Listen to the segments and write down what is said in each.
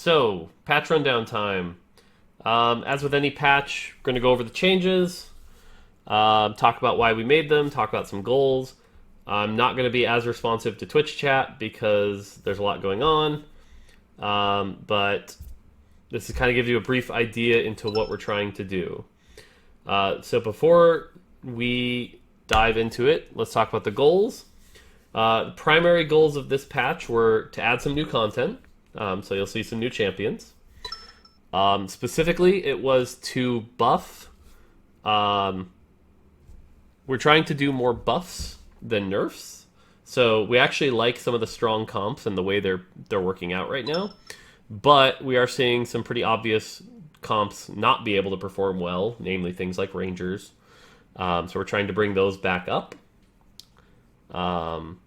So, patch rundown time. As with any patch, we're going to go over the changes, talk about why we made them, talk about some goals. I'm not going to be as responsive to Twitch chat because there's a lot going on, but this is kind of give you a brief idea into what we're trying to do. So before we dive into it, let's talk about the goals. The primary goals of this patch were to add some new content, so you'll see some new champions. Specifically, it was to buff. We're trying to do more buffs than nerfs. So we actually like some of the strong comps and the way they're working out right now. But we are seeing some pretty obvious comps not be able to perform well, namely things like Rangers. So we're trying to bring those back up. And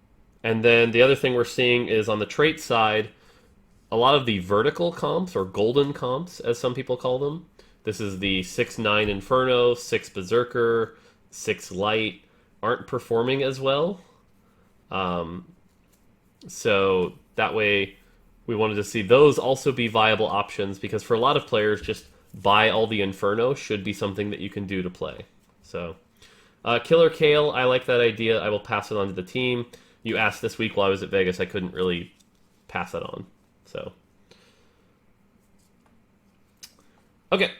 then the other thing we're seeing is on the trait side, a lot of the vertical comps, or golden comps, as some people call them. This is the 6-9 Inferno, 6 Berserker, 6 Light, aren't performing as well. So that way, we wanted to see those also be viable options, because for a lot of players, just buy all the Inferno should be something that you can do to play. So, Killer Kale, I like that idea. I will pass it on to the team. You asked this week while I was at Vegas, I couldn't really pass it on. So, okay,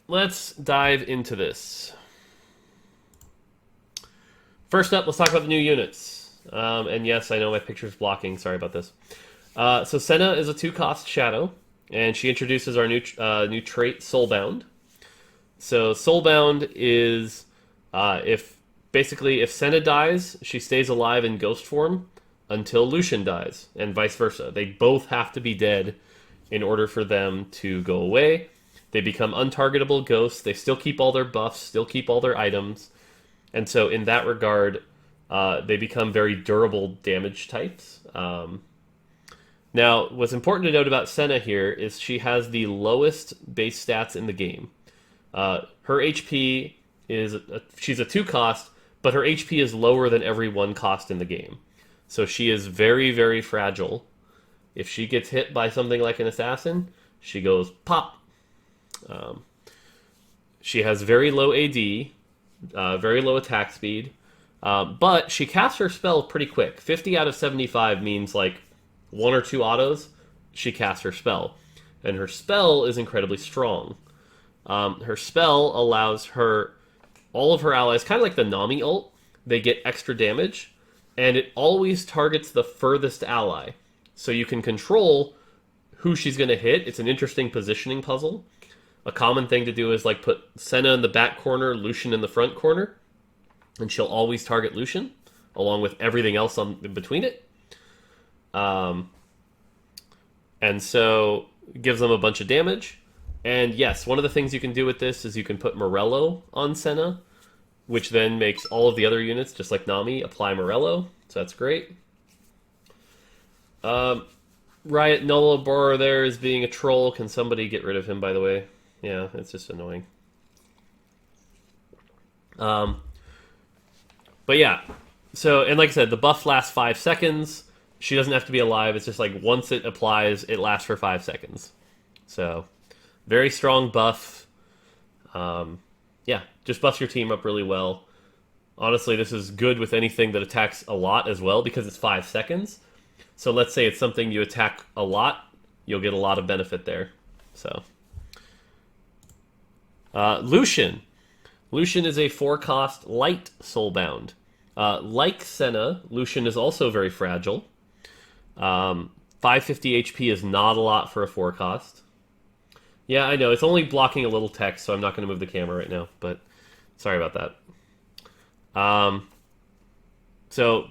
let's dive into this. First up, let's talk about the new units. And yes, I know my picture's blocking. Sorry about this. So Senna is a 2-cost shadow, and she introduces our new trait, Soulbound. So Soulbound is if Senna dies, she stays alive in ghost form until Lucian dies, and vice versa. They both have to be dead in order for them to go away. They become untargetable ghosts. They still keep all their buffs, still keep all their items, and so in that regard, they become very durable damage types. Now, what's important to note about Senna here is she has the lowest base stats in the game. Her HP is she's a 2-cost, but her HP is lower than every 1-cost in the game. So she is very, very fragile. If she gets hit by something like an assassin, she goes pop. She has very low AD, very low attack speed, but she casts her spell pretty quick. 50 out of 75 means like 1 or 2 autos, she casts her spell. And her spell is incredibly strong. Her spell allows all of her allies, kind of like the Nami ult, they get extra damage, and it always targets the furthest ally. So you can control who she's going to hit. It's an interesting positioning puzzle. A common thing to do is like put Senna in the back corner, Lucian in the front corner, and she'll always target Lucian, along with everything else in between it. And so it gives them a bunch of damage. And yes, one of the things you can do with this is you can put Morello on Senna, which then makes all of the other units, just like Nami, apply Morello. So that's great. Riot Nullabor there is being a troll. Can somebody get rid of him, by the way? Yeah, it's just annoying. But yeah. So, and like I said, the buff lasts 5 seconds. She doesn't have to be alive. It's just like once it applies, it lasts for 5 seconds. So, very strong buff. Yeah, just buffs your team up really well. Honestly, this is good with anything that attacks a lot as well, because it's 5 seconds. So let's say it's something you attack a lot, you'll get a lot of benefit there. So, Lucian. Lucian is a 4-cost light soulbound. Like Senna, Lucian is also very fragile. 550 HP is not a lot for a 4-cost. Yeah, I know. It's only blocking a little text, so I'm not going to move the camera right now, but sorry about that. So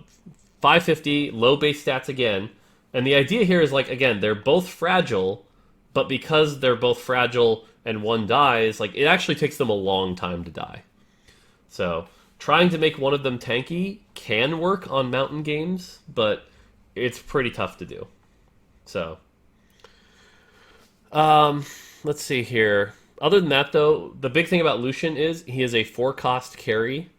550, low base stats again. And the idea here is, like, again, they're both fragile, but because they're both fragile and one dies, like, it actually takes them a long time to die. So trying to make one of them tanky can work on mountain games, but it's pretty tough to do. So, let's see here. Other than that, though, the big thing about Lucian is he is a 4-cost carry.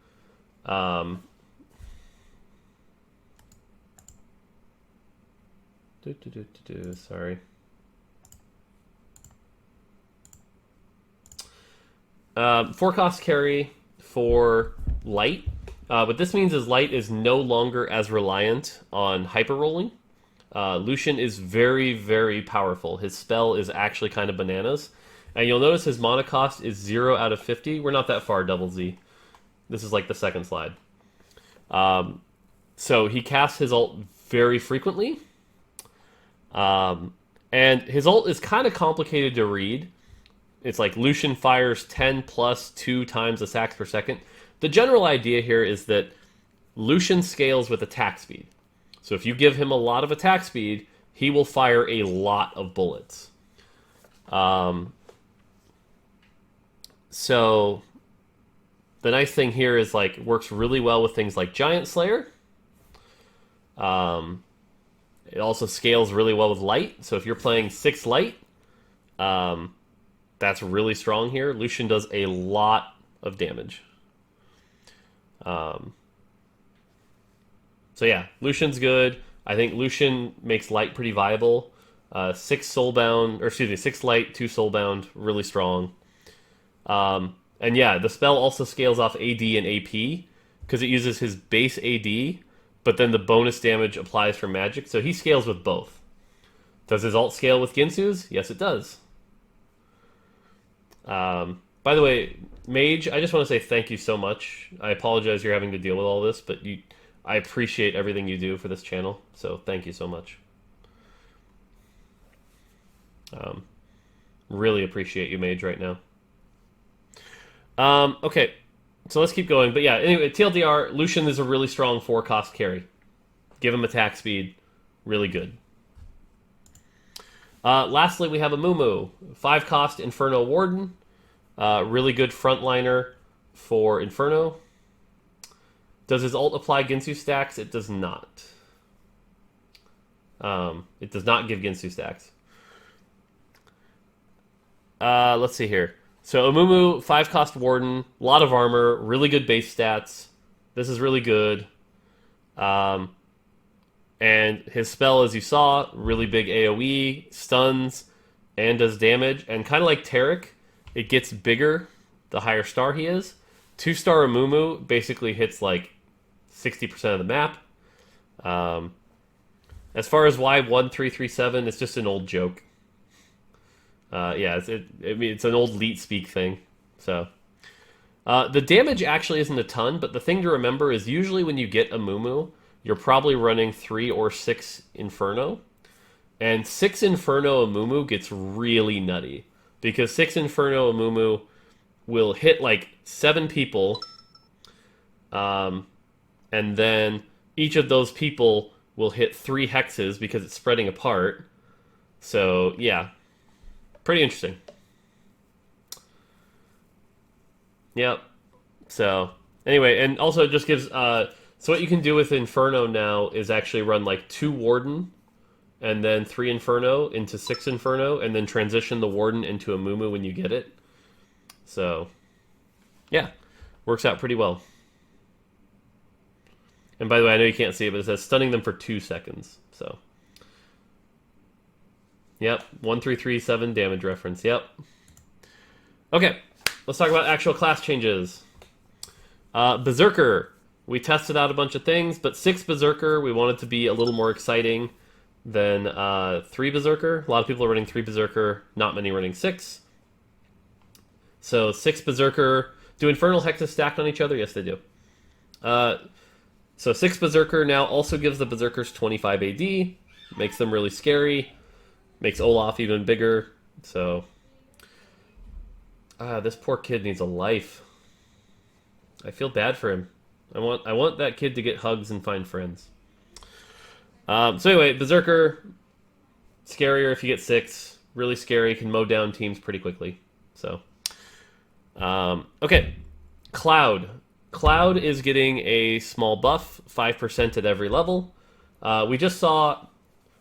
Sorry. Four cost carry for light. What this means is light is no longer as reliant on hyper rolling. Lucian is very, very powerful. His spell is actually kind of bananas. And you'll notice his mana cost is 0 out of 50. We're not that far, Double Z. This is like the second slide. So he casts his ult very frequently. And his ult is kind of complicated to read. It's like Lucian fires 10 plus 2 times the attacks per second. The general idea here is that Lucian scales with attack speed. So if you give him a lot of attack speed, he will fire a lot of bullets. So the nice thing here is like works really well with things like Giant Slayer. It also scales really well with light. So if you're playing 6 light, that's really strong here. Lucian does a lot of damage. So yeah, Lucian's good. I think Lucian makes light pretty viable. 6 soulbound, or excuse me, 6 light, 2 soulbound, really strong. And yeah, the spell also scales off AD and AP because it uses his base AD, but then the bonus damage applies for magic. So he scales with both. Does his ult scale with Ginsu's? Yes, it does. By the way, Mage, I just want to say thank you so much. I apologize you're having to deal with all this, but I appreciate everything you do for this channel, so thank you so much. Really appreciate you, Mage, right now. Okay, so let's keep going. But yeah, anyway, TLDR, Lucian is a really strong 4-cost carry. Give him attack speed, really good. Lastly, we have Amumu, 5-cost Inferno Warden. Really good frontliner for Inferno. Does his ult apply Ginsu stacks? It does not. It does not give Ginsu stacks. Let's see here. So Amumu, 5-cost Warden, a lot of armor, really good base stats. This is really good. And his spell, as you saw, really big AoE, stuns, and does damage. And kind of like Taric, it gets bigger the higher star he is. 2-star Amumu basically hits like 60% of the map. As far as why 1337, it's just an old joke. Yeah, it's an old leet speak thing. So the damage actually isn't a ton, but the thing to remember is usually when you get Amumu, you're probably running 3 or 6 Inferno. And 6 Inferno Amumu gets really nutty. Because 6 Inferno Amumu will hit like 7 people. And then each of those people will hit 3 hexes because it's spreading apart. So, yeah. Pretty interesting. Yep. So, anyway, and also it just gives... so what you can do with Inferno now is actually run like 2 Warden, and then 3 Inferno into 6 Inferno, and then transition the Warden into a Amumu when you get it. So, yeah. Works out pretty well. And by the way, I know you can't see it, but it says stunning them for 2 seconds. So... Yep, 1337 damage reference, yep. Okay, let's talk about actual class changes. Berserker. We tested out a bunch of things, but 6 Berserker, we wanted to be a little more exciting than 3 Berserker. A lot of people are running 3 Berserker, not many running 6. So 6 Berserker. Do Infernal Hexes stack on each other? Yes, they do. So 6 Berserker now also gives the Berserkers 25 AD. Makes them really scary. Makes Olaf even bigger. So, this poor kid needs a life. I feel bad for him. I want that kid to get hugs and find friends. So anyway, Berserker, scarier if you get 6. Really scary, can mow down teams pretty quickly. So, okay, Cloud. Cloud is getting a small buff, 5% at every level. We just saw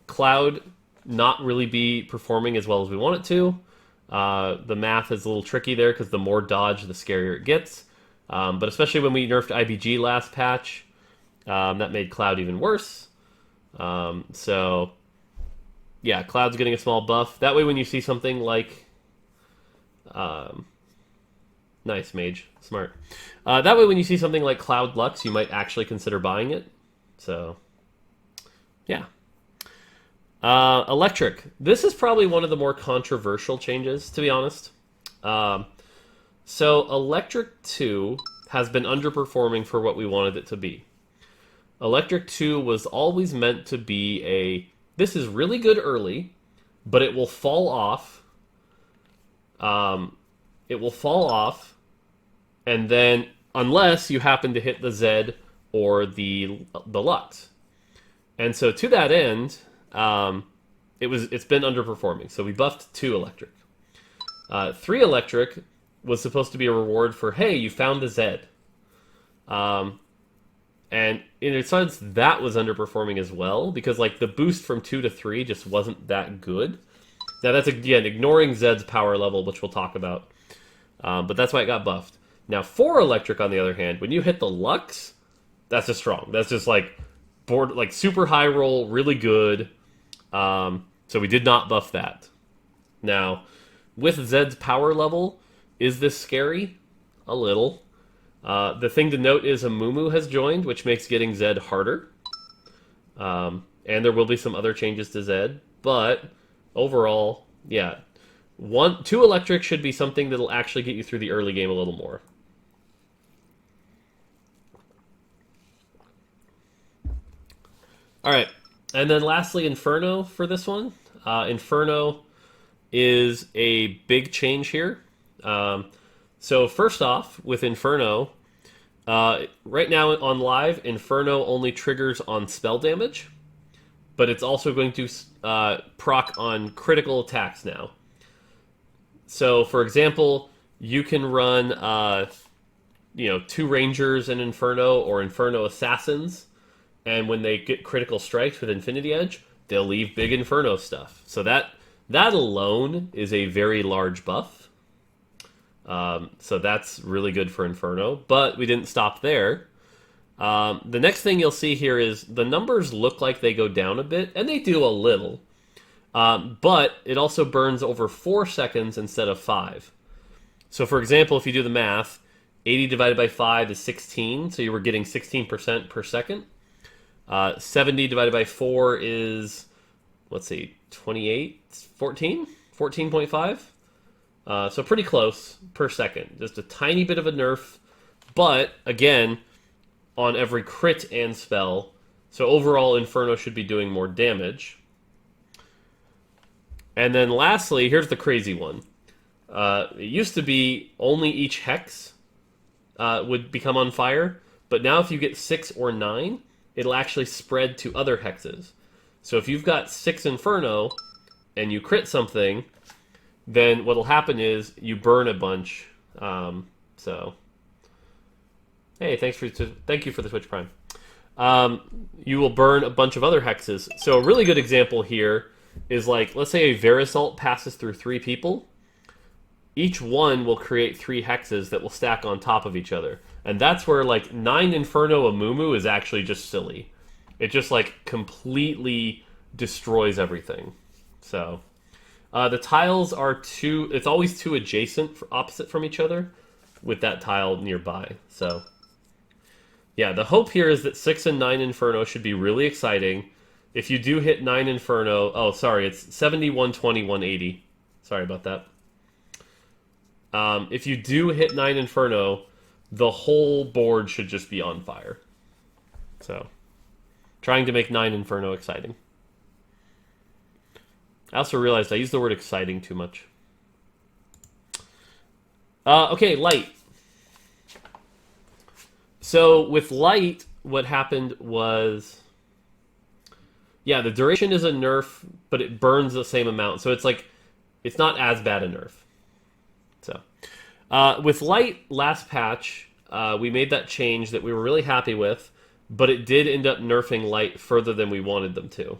Cloud not really be performing as well as we want it to. The math is a little tricky there because the more dodge, the scarier it gets. But especially when we nerfed IBG last patch, that made Cloud even worse. So, yeah, Cloud's getting a small buff. That way when you see something like Nice, Mage. Smart. That way when you see something like Cloud Lux, you might actually consider buying it. So, yeah. Electric. This is probably one of the more controversial changes, to be honest. So Electric 2 has been underperforming for what we wanted it to be. Electric 2 was always meant to be this is really good early, but it will fall off. It will fall off, and then unless you happen to hit the Z or the Lux. And so to that end, it's been underperforming. So we buffed 2 Electric. 3 Electric was supposed to be a reward for, hey, you found the Z. And in a sense, that was underperforming as well, because like the boost from 2 to 3 just wasn't that good. Now that's, again, ignoring Zed's power level, which we'll talk about. But that's why it got buffed. Now 4 Electric, on the other hand, when you hit the Lux, that's just strong. That's just like super high roll, really good. So we did not buff that. Now, with Zed's power level, is this scary? A little. The thing to note is Amumu has joined, which makes getting Zed harder. And there will be some other changes to Zed. But overall, yeah. 2 Electric should be something that'll actually get you through the early game a little more. Alright. And then lastly, Inferno for this one. Inferno is a big change here. So first off, with Inferno, right now on live, Inferno only triggers on spell damage, but it's also going to proc on critical attacks now. So, for example, you can run 2 Rangers in Inferno or Inferno Assassins, and when they get critical strikes with Infinity Edge, they'll leave big Inferno stuff. So that alone is a very large buff. So that's really good for Inferno, but we didn't stop there. The next thing you'll see here is the numbers look like they go down a bit, and they do a little. But it also burns over 4 seconds instead of 5. So for example, if you do the math, 80 divided by 5 is 16, so you were getting 16% per second. 70 divided by 4 is, let's see, 28, 14? 14.5? So pretty close per second. Just a tiny bit of a nerf, but again, on every crit and spell. So overall, Inferno should be doing more damage. And then lastly, here's the crazy one. It used to be only each hex would become on fire, but now if you get 6 or 9, it'll actually spread to other hexes. So if you've got 6 Inferno and you crit something, then what'll happen is you burn a bunch. So, hey, thank you for the Twitch Prime. You will burn a bunch of other hexes. So a really good example here is like, let's say a Verisalt passes through 3 people. Each one will create 3 hexes that will stack on top of each other. And that's where like 9 Inferno Amumu is actually just silly. It just like completely destroys everything. So the tiles are it's always 2 adjacent, opposite from each other, with that tile nearby. So yeah, the hope here is that 6 and 9 Inferno should be really exciting. If you do hit 9 Inferno... Oh, sorry, it's 70, 120, 180. Sorry about that. If you do hit 9 Inferno, the whole board should just be on fire. So, trying to make 9 Inferno exciting. I also realized I used the word exciting too much. Okay, light. So, with light, what happened was... Yeah, the duration is a nerf, but it burns the same amount. So it's like, it's not as bad a nerf. So, with light, last patch, we made that change that we were really happy with, but it did end up nerfing light further than we wanted them to.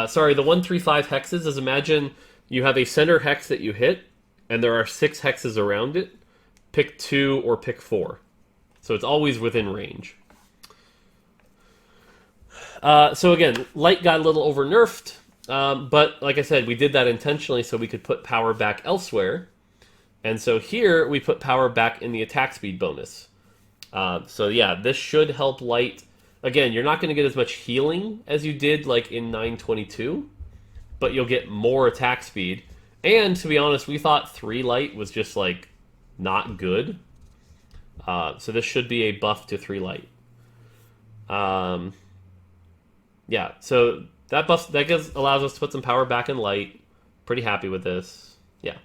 Sorry, the 135 hexes is, imagine you have a center hex that you hit, and there are 6 hexes around it. Pick 2 or pick 4. So it's always within range. So again, light got a little over nerfed, but like I said, we did that intentionally so we could put power back elsewhere. And so here we put power back in the attack speed bonus. So yeah, this should help light. Again, you're not going to get as much healing as you did like in 922, but you'll get more attack speed. And to be honest, we thought 3 light was just like not good. So this should be a buff to 3 light. Yeah, so that buff allows us to put some power back in light. Pretty happy with this. Yeah.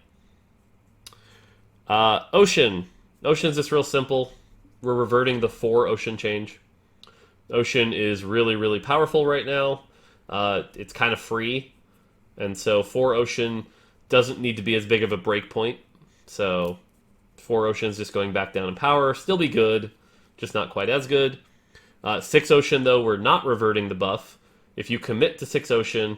Ocean. Ocean's just real simple. We're reverting the 4 ocean change. Ocean is really, really powerful right now. It's kind of free. And so 4 ocean doesn't need to be as big of a break point. So 4 oceans just going back down in power. Still be good, just not quite as good. 6 ocean, though, we're not reverting the buff. If you commit to 6 ocean...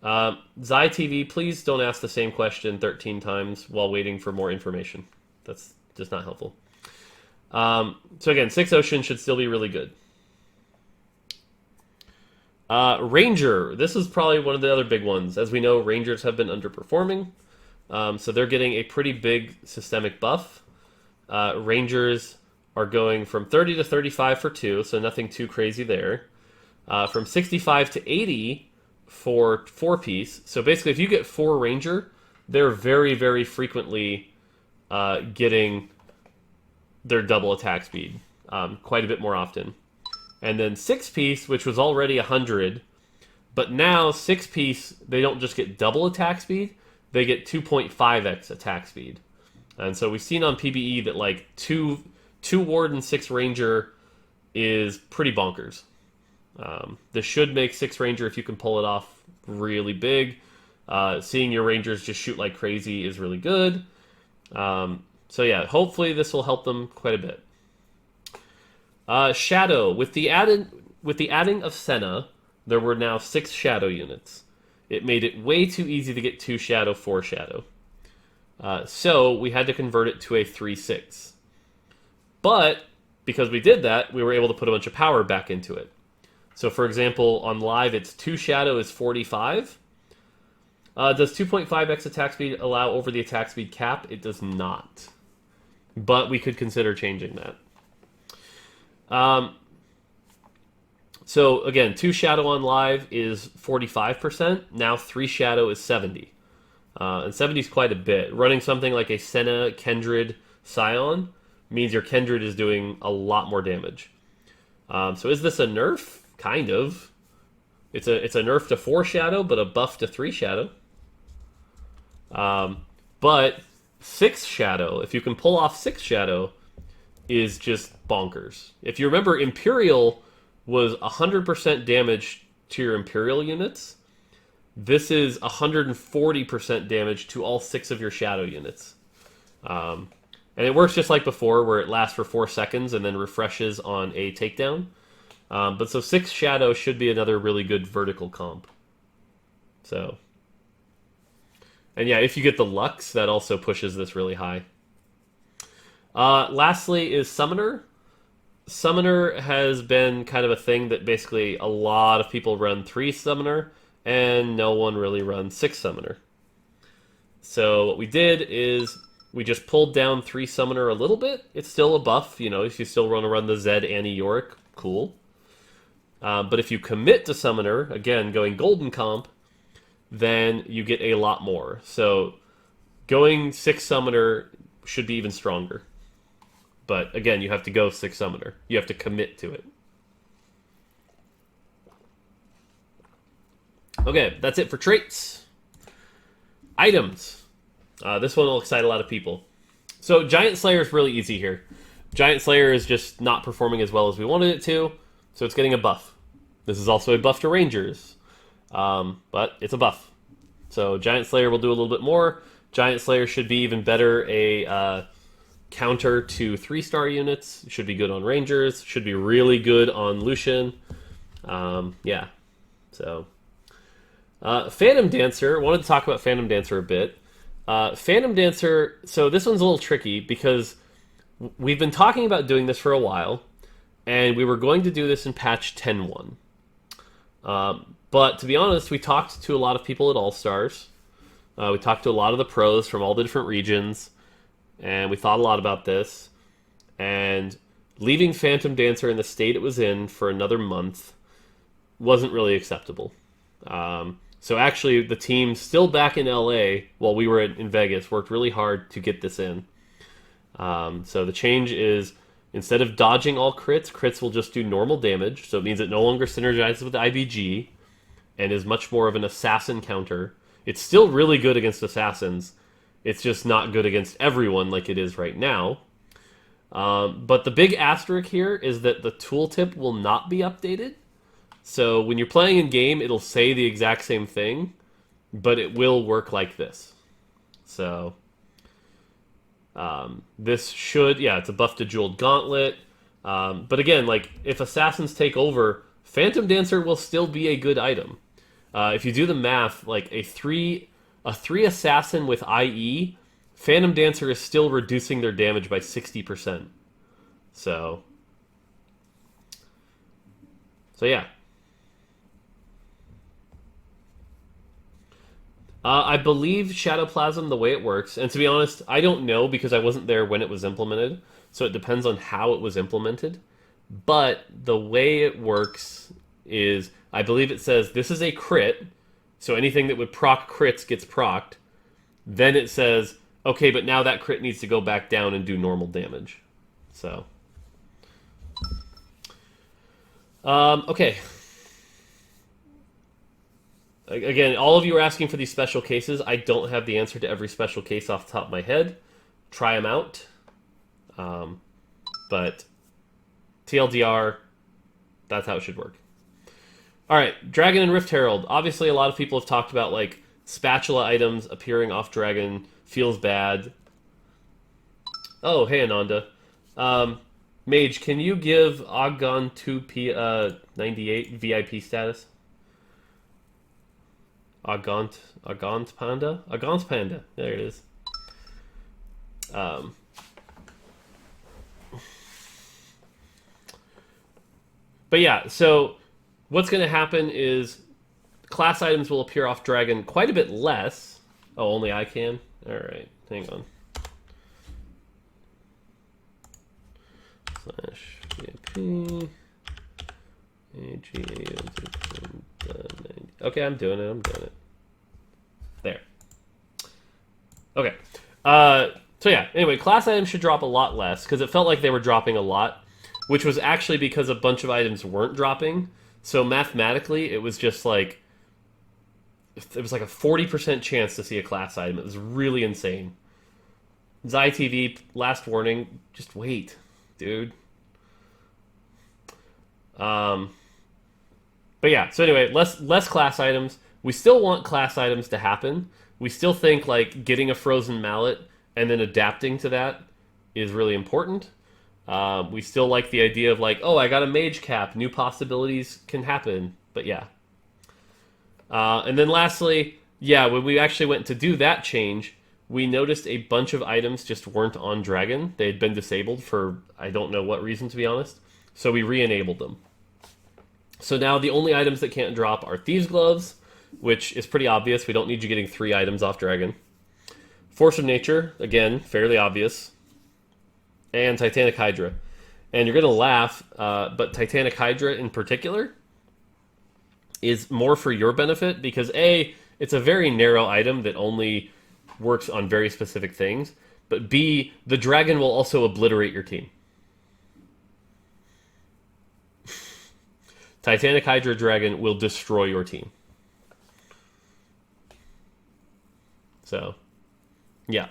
Zai TV, please don't ask the same question 13 times while waiting for more information. That's just not helpful. So again, 6 ocean should still be really good. Ranger. This is probably one of the other big ones. As we know, Rangers have been underperforming. So they're getting a pretty big systemic buff. Rangers are going from 30 to 35 for 2, so nothing too crazy there. From 65 to 80 for 4-piece. So basically, if you get 4 Ranger, they're very, very frequently getting their double attack speed quite a bit more often. And then 6-piece, which was already 100, but now 6-piece, they don't just get double attack speed, they get 2.5x attack speed. And so we've seen on PBE that like 2 Ward and 6 Ranger is pretty bonkers. This should make 6 Ranger, if you can pull it off, really big. Seeing your Rangers just shoot like crazy is really good. So yeah, hopefully this will help them quite a bit. Shadow. With the adding of Senna, there were now 6 Shadow units. It made it way too easy to get 2 Shadow, 4 Shadow. So we had to convert it to a 3/6. But because we did that, we were able to put a bunch of power back into it. So for example, on live, it's 2 Shadow is 45. Does 2.5x attack speed allow over the attack speed cap? It does not. But we could consider changing that. So again, 2 Shadow on live is 45%. Now 3 Shadow is 70. And 70 is quite a bit. Running something like a Senna Kindred Scion means your Kindred is doing a lot more damage. So is this a nerf? Kind of. It's a nerf to 4 Shadow, but a buff to 3 Shadow. But 6 Shadow, if you can pull off 6 Shadow, is just bonkers. If you remember, Imperial was 100% damage to your Imperial units. This is 140% damage to all 6 of your Shadow units. And it works just like before, where it lasts for 4 seconds and then refreshes on a takedown. But so 6 Shadow should be another really good vertical comp. So... And yeah, if you get the Lux, that also pushes this really high. Lastly is Summoner. Summoner has been kind of a thing that basically a lot of people run 3 Summoner, and no one really runs 6 Summoner. So what we did is we just pulled down 3 Summoner a little bit. It's still a buff, you know, if you still want to run the Zed Annie Yorick, cool. But if you commit to Summoner, again, going Golden Comp, then you get a lot more. So going 6 Summoner should be even stronger. But again, you have to go 6 Summoner. You have to commit to it. Okay, that's it for traits. Items. This one will excite a lot of people. So Giant Slayer is really easy here. Giant Slayer is just not performing as well as we wanted it to, so it's getting a buff. This is also a buff to Rangers. But it's a buff. So Giant Slayer will do a little bit more. Giant Slayer should be even better a counter to 3-star units. Should be good on Rangers. Should be really good on Lucian. Yeah. So Phantom Dancer. Wanted to talk about Phantom Dancer a bit. Phantom Dancer. So this one's a little tricky because we've been talking about doing this for a while, and we were going to do this in patch 10.1. But to be honest, we talked to a lot of people at All-Stars. We talked to a lot of the pros from all the different regions. and we thought a lot about this, and leaving Phantom Dancer in the state it was in for another month wasn't really acceptable. So actually, the team still back in LA while we were in Vegas worked really hard to get this in. So the change is instead of dodging all crits, crits will just do normal damage. So it means it no longer synergizes with IBG and is much more of an assassin counter. It's still really good against assassins. It's just not good against everyone like it is right now. But the big asterisk here is that the tooltip will not be updated. So when you're playing in game, it'll say the exact same thing, but it will work like this. So this should, yeah, it's a buff to Jeweled Gauntlet. But again, like if assassins take over, Phantom Dancer will still be a good item. If you do the math, like a three assassin with IE, Phantom Dancer is still reducing their damage by 60%. So yeah. I believe Shadowplasm, the way it works, and to be honest, I don't know because I wasn't there when it was implemented, so it depends on how it was implemented. But the way it works is, I believe it says this is a crit, so anything that would proc crits gets procced. Then it says, okay, but now that crit needs to go back down and do normal damage. So, okay. Again, all of you are asking for these special cases. I don't have the answer to every special case off the top of my head. Try them out. But TLDR, that's how it should work. All right, Dragon and Rift Herald. Obviously, a lot of people have talked about like spatula items appearing off Dragon. Feels bad. Oh, hey, Ananda. Mage, can you give Agon 2P98 VIP status? Agant Panda? Agant Panda. There it is. But yeah, so what's going to happen is class items will appear off Dragon quite a bit less. Oh, only I can? Alright, hang on. /VP Okay, I'm doing it. There. Okay. So yeah, anyway, class items should drop a lot less, because it felt like they were dropping a lot, which was actually because a bunch of items weren't dropping. So mathematically, it was just like, it was like a 40% chance to see a class item. It was really insane. ZyTV, last warning, just wait, dude. But yeah, so anyway, less class items. We still want class items to happen. We still think like getting a frozen mallet and then adapting to that is really important. We still like the idea of like, oh, I got a mage cap, new possibilities can happen. But yeah. And then lastly, yeah, when we actually went to do that change, we noticed a bunch of items just weren't on Dragon. They had been disabled for I don't know what reason, to be honest. So we re-enabled them. So now the only items that can't drop are Thieves' Gloves, which is pretty obvious. We don't need you getting 3 items off Dragon. Force of Nature, again, fairly obvious. And Titanic Hydra. And you're going to laugh, but Titanic Hydra in particular is more for your benefit because A, it's a very narrow item that only works on very specific things, but B, the Dragon will also obliterate your team. Titanic Hydra Dragon will destroy your team. So, yeah.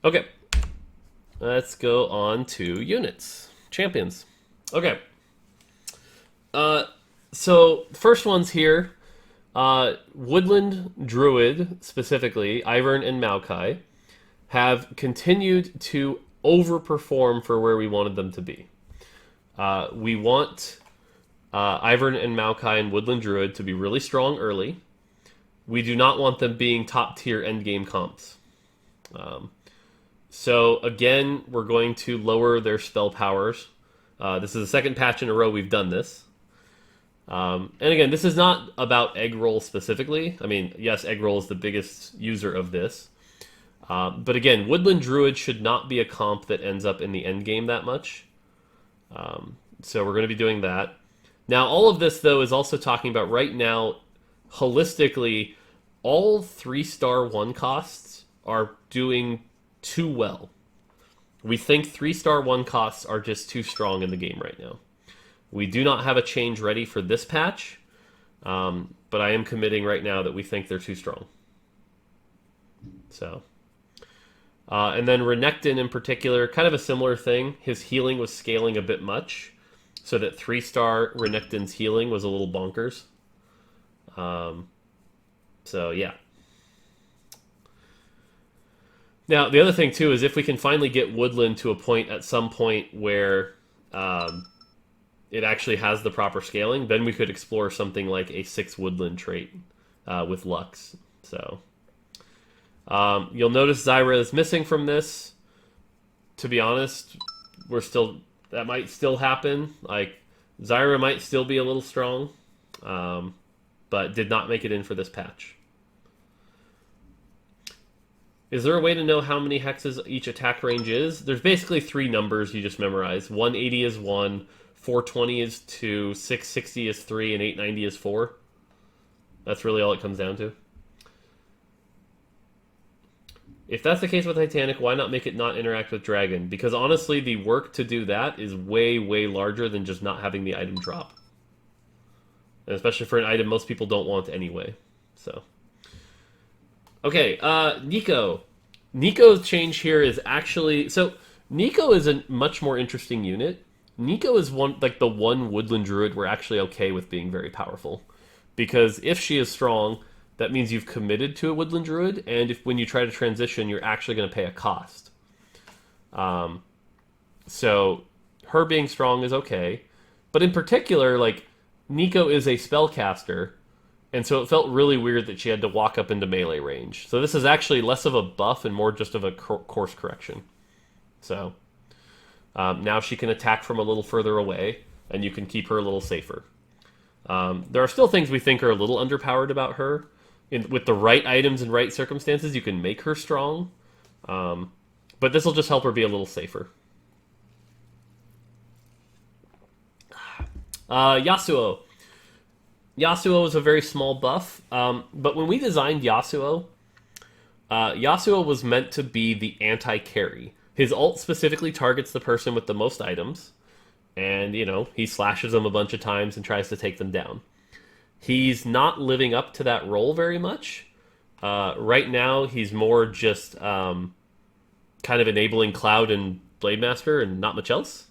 Okay. Let's go on to units. Champions. Okay. So, first ones here. Woodland Druid, specifically, Ivern and Maokai, have continued to overperform for where we wanted them to be. We want Ivern and Maokai and Woodland Druid to be really strong early. We do not want them being top tier endgame comps. So again, we're going to lower their spell powers. This is the second patch in a row we've done this. And again, this is not about Eggroll specifically. I mean, yes, Eggroll is the biggest user of this. But again, Woodland Druid should not be a comp that ends up in the end game that much. So we're going to be doing that. Now, all of this, though, is also talking about right now, holistically, all 3-star 1 costs are doing too well. We think 3-star 1 costs are just too strong in the game right now. We do not have a change ready for this patch, but I am committing right now that we think they're too strong. So, and then Renekton in particular, kind of a similar thing. His healing was scaling a bit much, so that 3-star Renekton's healing was a little bonkers. So yeah. Now, the other thing, too, is if we can finally get Woodland to a point at some point where it actually has the proper scaling, then we could explore something like a 6 Woodland trait with Lux. So you'll notice Zyra is missing from this. To be honest, that might still happen. Like, Zyra might still be a little strong, but did not make it in for this patch. Is there a way to know how many hexes each attack range is? There's basically 3 numbers you just memorize. 180 is 1, 420 is 2, 660 is 3, and 890 is 4. That's really all it comes down to. If that's the case with Titanic, why not make it not interact with Dragon? Because honestly, the work to do that is way, way larger than just not having the item drop. And especially for an item most people don't want anyway. So... Okay, Nico. Nico's change here is actually... So, Nico is a much more interesting unit. Nico is the one Woodland Druid we're actually okay with being very powerful. Because if she is strong, that means you've committed to a Woodland Druid, and when you try to transition, you're actually going to pay a cost. So, her being strong is okay. But in particular, like, Nico is a spellcaster, and so it felt really weird that she had to walk up into melee range. So this is actually less of a buff and more just of a course correction. So now she can attack from a little further away, and you can keep her a little safer. There are still things we think are a little underpowered about her. With the right items and right circumstances, you can make her strong. But this will just help her be a little safer. Yasuo. Yasuo is a very small buff, but when we designed Yasuo, Yasuo was meant to be the anti-carry. His ult specifically targets the person with the most items, and, he slashes them a bunch of times and tries to take them down. He's not living up to that role very much. Right now, he's more just kind of enabling Cloud and Blademaster and not much else.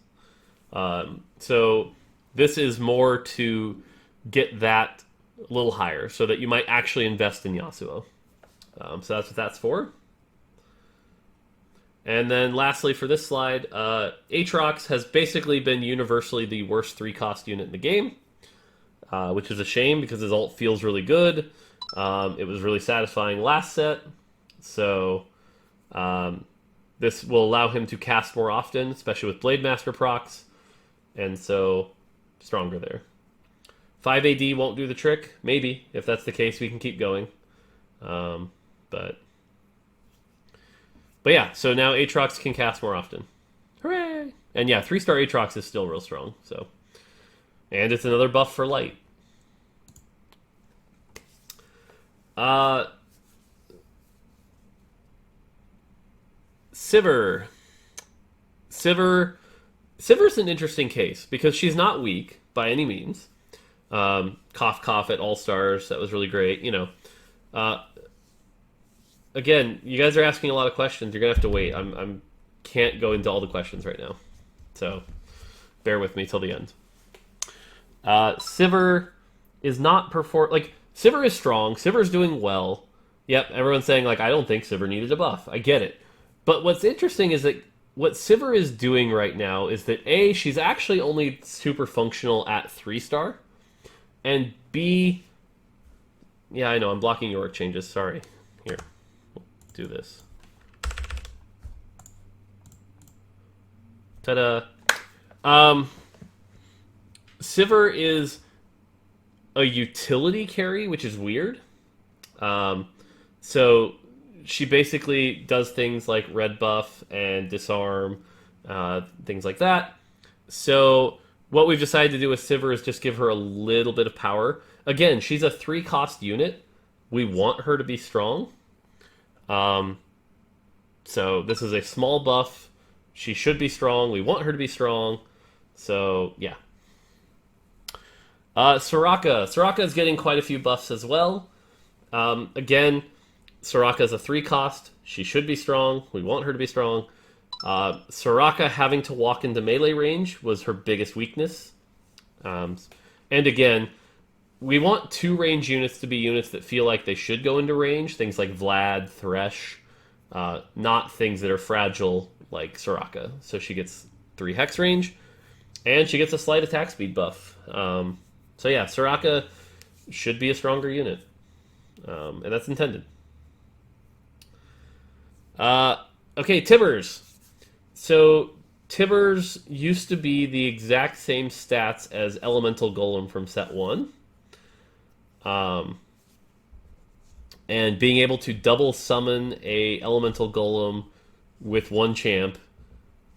So this is more to get that a little higher so that you might actually invest in Yasuo. So that's what that's for. And then lastly for this slide, Aatrox has basically been universally the worst 3-cost unit in the game, which is a shame because his ult feels really good. It was really satisfying last set, so this will allow him to cast more often, especially with Blademaster procs, and so stronger there. 5 AD won't do the trick. Maybe. If that's the case, we can keep going. But yeah, so now Aatrox can cast more often. Hooray! And yeah, 3-star Aatrox is still real strong. So, and it's another buff for light. Sivir. Sivir's an interesting case because she's not weak by any means. Cough cough at All Stars, that was really great. Again, you guys are asking a lot of questions. You're gonna have to wait. I'm can't go into all the questions right now, so bear with me till the end. Sivir is not Sivir is strong. Sivir's doing well. Yep, everyone's saying I don't think Sivir needed a buff. I get it, but what's interesting is that what Sivir is doing right now is that A, she's actually only super functional at 3-star. And B, yeah, I know, I'm blocking your work changes, sorry. Here, we'll do this. Ta-da. Sivir is a utility carry, which is weird. So she basically does things like red buff and disarm, things like that. So what we've decided to do with Sivir is just give her a little bit of power. Again, she's a 3-cost unit. We want her to be strong. So this is a small buff. She should be strong. We want her to be strong. So, yeah. Soraka. Soraka is getting quite a few buffs as well. Again, Soraka is a 3-cost. She should be strong. We want her to be strong. Soraka having to walk into melee range was her biggest weakness. And again, we want 2 range units to be units that feel like they should go into range. Things like Vlad, Thresh. Not things that are fragile like Soraka. So she gets 3 hex range. And she gets a slight attack speed buff. So yeah, Soraka should be a stronger unit. And that's intended. Okay, Tibbers. So Tibbers used to be the exact same stats as Elemental Golem from set 1. And being able to double summon a Elemental Golem with 1 champ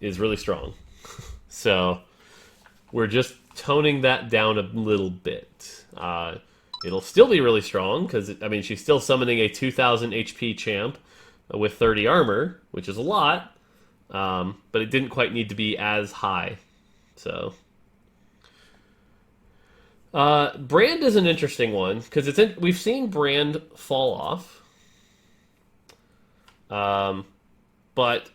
is really strong. So we're just toning that down a little bit. It'll still be really strong, because, I mean, she's still summoning a 2,000 HP champ with 30 armor, which is a lot, but it didn't quite need to be as high. So Brand is an interesting one, because we've seen Brand fall off. But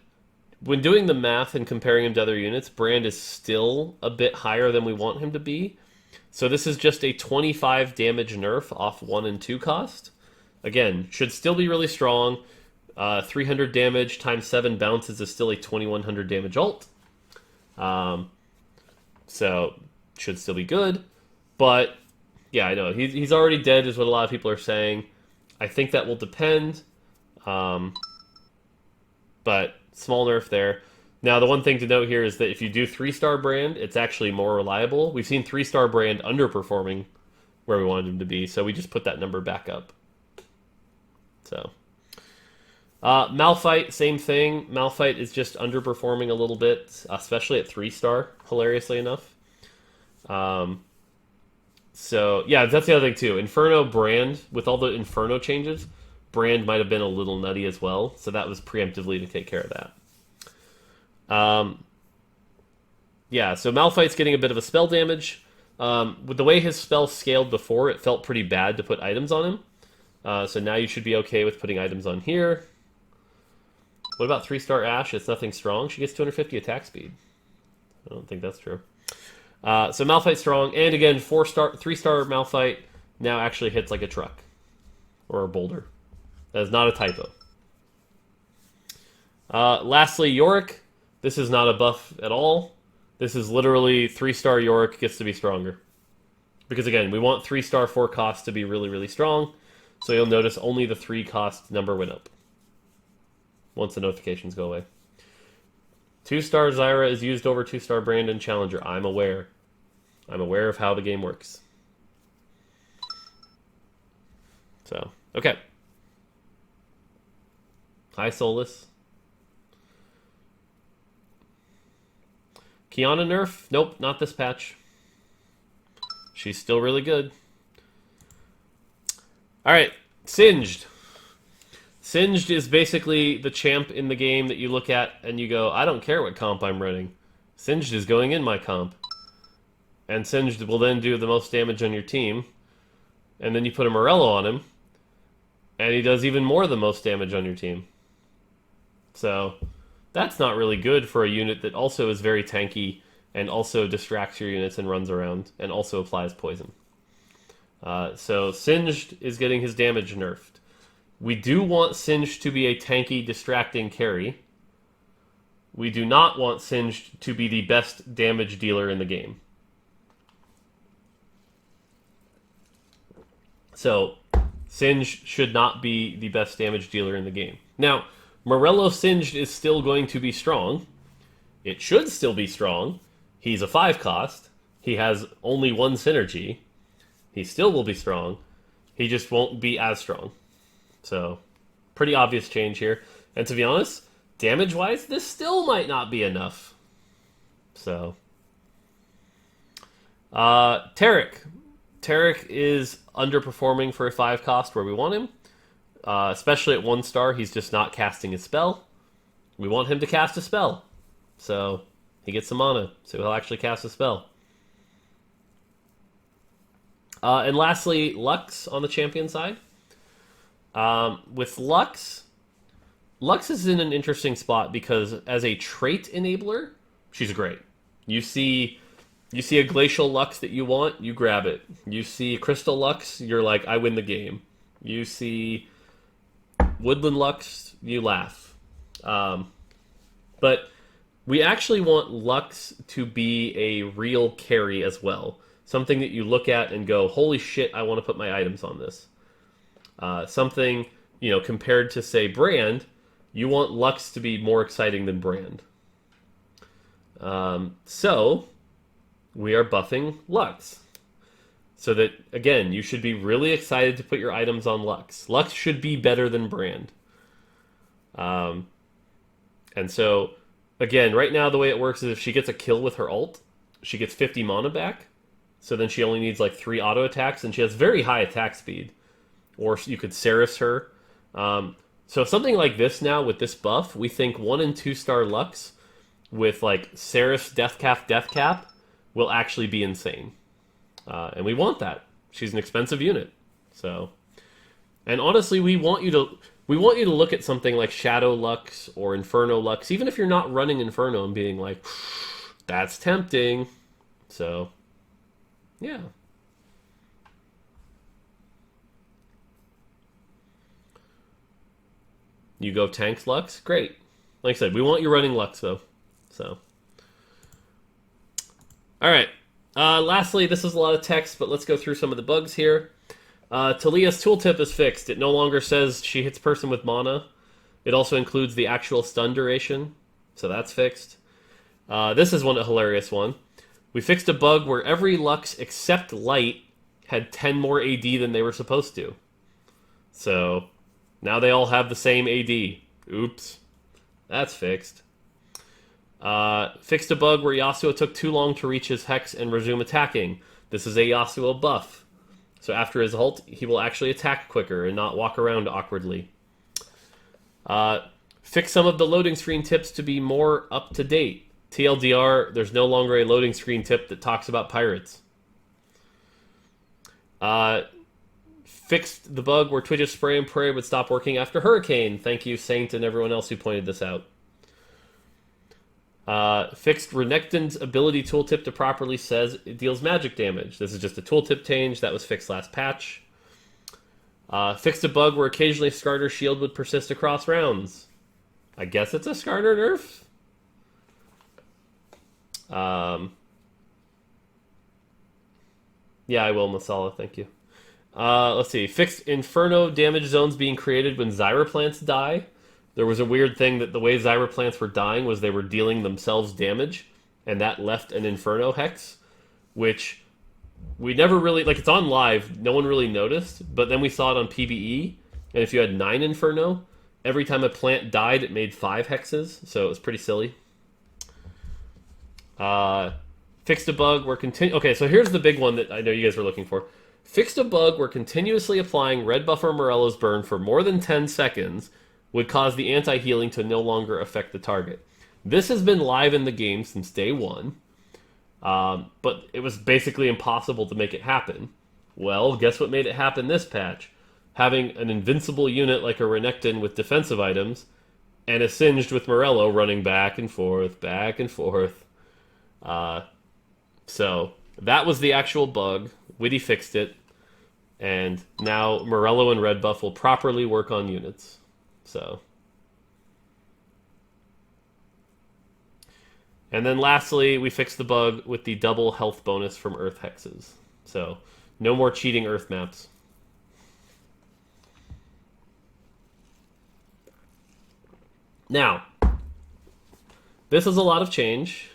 when doing the math and comparing him to other units, Brand is still a bit higher than we want him to be. So this is just a 25 damage nerf off 1 and 2 cost. Again, should still be really strong. 300 damage times 7 bounces is still a 2100 damage ult. So should still be good. But yeah, I know he's already dead is what a lot of people are saying. I think that will depend. But small nerf there. Now, the one thing to note here is that if you do 3-star Brand, it's actually more reliable. We've seen 3-star Brand underperforming where we wanted him to be, so we just put that number back up. So, Malphite, same thing. Malphite is just underperforming a little bit, especially at 3-star, hilariously enough. So, yeah, that's the other thing, too. Inferno Brand, with all the Inferno changes, Brand might have been a little nutty as well, so that was preemptively to take care of that. Yeah, so Malphite's getting a bit of a spell damage. With the way his spell scaled before, it felt pretty bad to put items on him. So now you should be okay with putting items on here. What about 3-star Ashe? It's nothing strong. She gets 250 attack speed. I don't think that's true. So Malphite's strong. And again, 3-star Malphite now actually hits like a truck. Or a boulder. That is not a typo. Lastly, Yorick. This is not a buff at all. This is literally 3-star Yorick gets to be stronger. Because again, we want 3-star 4 cost to be really, really strong. So you'll notice only the 3 cost number went up. Once the notifications go away. 2-star Zyra is used over 2-star Brand and Challenger. I'm aware. I'm aware of how the game works. So, okay. Hi, Solus. Kiana nerf? Nope, not this patch. She's still really good. Alright, Singed. Singed is basically the champ in the game that you look at and you go, I don't care what comp I'm running. Singed is going in my comp. And Singed will then do the most damage on your team. And then you put a Morello on him. And he does even more than most damage on your team. So that's not really good for a unit that also is very tanky and also distracts your units and runs around and also applies poison. So Singed is getting his damage nerfed. We do want Singed to be a tanky, distracting carry. We do not want Singed to be the best damage dealer in the game. So Singed should not be the best damage dealer in the game. Now, Morello Singed is still going to be strong. It should still be strong. He's a 5 cost. He has only 1 synergy. He still will be strong. He just won't be as strong. So, pretty obvious change here. And to be honest, damage-wise, this still might not be enough. So, Tarek. Tarek is underperforming for a 5 cost where we want him. Especially at 1 star, he's just not casting his spell. We want him to cast a spell. So, he gets some mana, so he'll actually cast a spell. And lastly, Lux on the champion side. With Lux is in an interesting spot because as a trait enabler, she's great. You see a Glacial Lux that you want, you grab it. You see Crystal Lux, you're like, I win the game. You see Woodland Lux, you laugh. But we actually want Lux to be a real carry as well. Something that you look at and go, holy shit, I want to put my items on this. Something, compared to, say, Brand, you want Lux to be more exciting than Brand. So, we are buffing Lux. So that, again, you should be really excited to put your items on Lux. Lux should be better than Brand. And so, again, right now the way it works is if she gets a kill with her ult, she gets 50 mana back. So then she only needs like 3 auto attacks, and she has very high attack speed. Or you could Seraph her. So something like this now with this buff, we think 1 and 2 star Lux with like Seraph's Death Cap will actually be insane. And we want that. She's an expensive unit. So, and honestly, we want you to look at something like Shadow Lux or Inferno Lux, even if you're not running Inferno and being like, that's tempting. So, yeah. You go tanks Lux? Great. Like I said, we want you running Lux, though. So. Alright. Lastly, this is a lot of text, but let's go through some of the bugs here. Talia's tooltip is fixed. It no longer says she hits person with mana. It also includes the actual stun duration. So that's fixed. This is a hilarious one. We fixed a bug where every Lux except Light had 10 more AD than they were supposed to. So now they all have the same AD. Oops. That's fixed. Fixed a bug where Yasuo took too long to reach his Hex and resume attacking. This is a Yasuo buff. So after his ult, he will actually attack quicker and not walk around awkwardly. Fix some of the loading screen tips to be more up to date. TLDR, there's no longer a loading screen tip that talks about pirates. Fixed the bug where Twitch's spray and pray would stop working after Hurricane. Thank you, Saint, and everyone else who pointed this out. Fixed Renekton's ability tooltip to properly says it deals magic damage. This is just a tooltip change that was fixed last patch. Fixed a bug where occasionally Skarner's shield would persist across rounds. I guess it's a Skarner nerf? Yeah, I will, Masala, thank you. Let's see. Fixed Inferno damage zones being created when Zyra plants die. There was a weird thing that the way Zyra plants were dying was they were dealing themselves damage, and that left an Inferno Hex, which we never really... Like, it's on live, no one really noticed, but then we saw it on PvE, and if you had 9 Inferno, every time a plant died, it made 5 hexes, so it was pretty silly. Fixed a bug where Okay, so here's the big one that I know you guys were looking for. Fixed a bug where continuously applying Red Buff or Morello's Burn for more than 10 seconds would cause the anti-healing to no longer affect the target. This has been live in the game since day one, but it was basically impossible to make it happen. Well, guess what made it happen this patch? Having an invincible unit like a Renekton with defensive items, and a Singed with Morello running back and forth, back and forth. So, that was the actual bug. Witty fixed it, and now Morello and Red Buff will properly work on units. So, and then lastly, we fixed the bug with the double health bonus from Earth Hexes. So, no more cheating Earth maps. Now, this is a lot of change.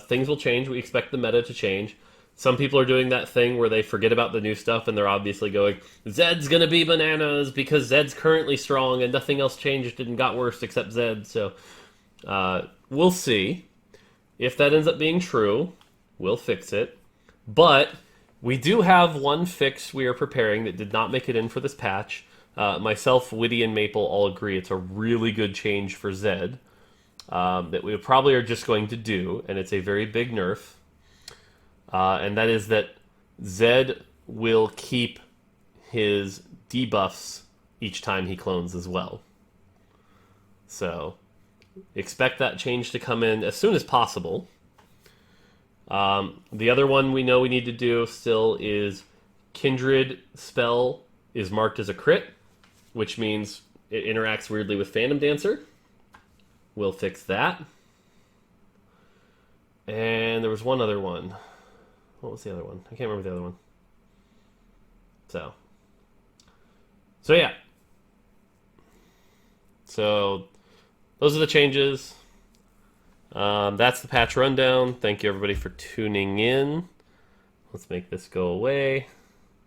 Things will change. We expect the meta to change. Some people are doing that thing where they forget about the new stuff and they're obviously going, Zed's gonna be bananas because Zed's currently strong and nothing else changed and got worse except Zed. So we'll see. If that ends up being true, we'll fix it. But we do have one fix we are preparing that did not make it in for this patch. Myself, Witty, and Maple all agree it's a really good change for Zed that we probably are just going to do, and it's a very big nerf. And that is that Zed will keep his debuffs each time he clones as well. So expect that change to come in as soon as possible. The other one we know we need to do still is Kindred spell is marked as a crit, which means it interacts weirdly with Phantom Dancer. We'll fix that. And there was one other one. What was the other one? I can't remember the other one. So yeah. So those are the changes. That's the patch rundown. Thank you everybody for tuning in. Let's make this go away.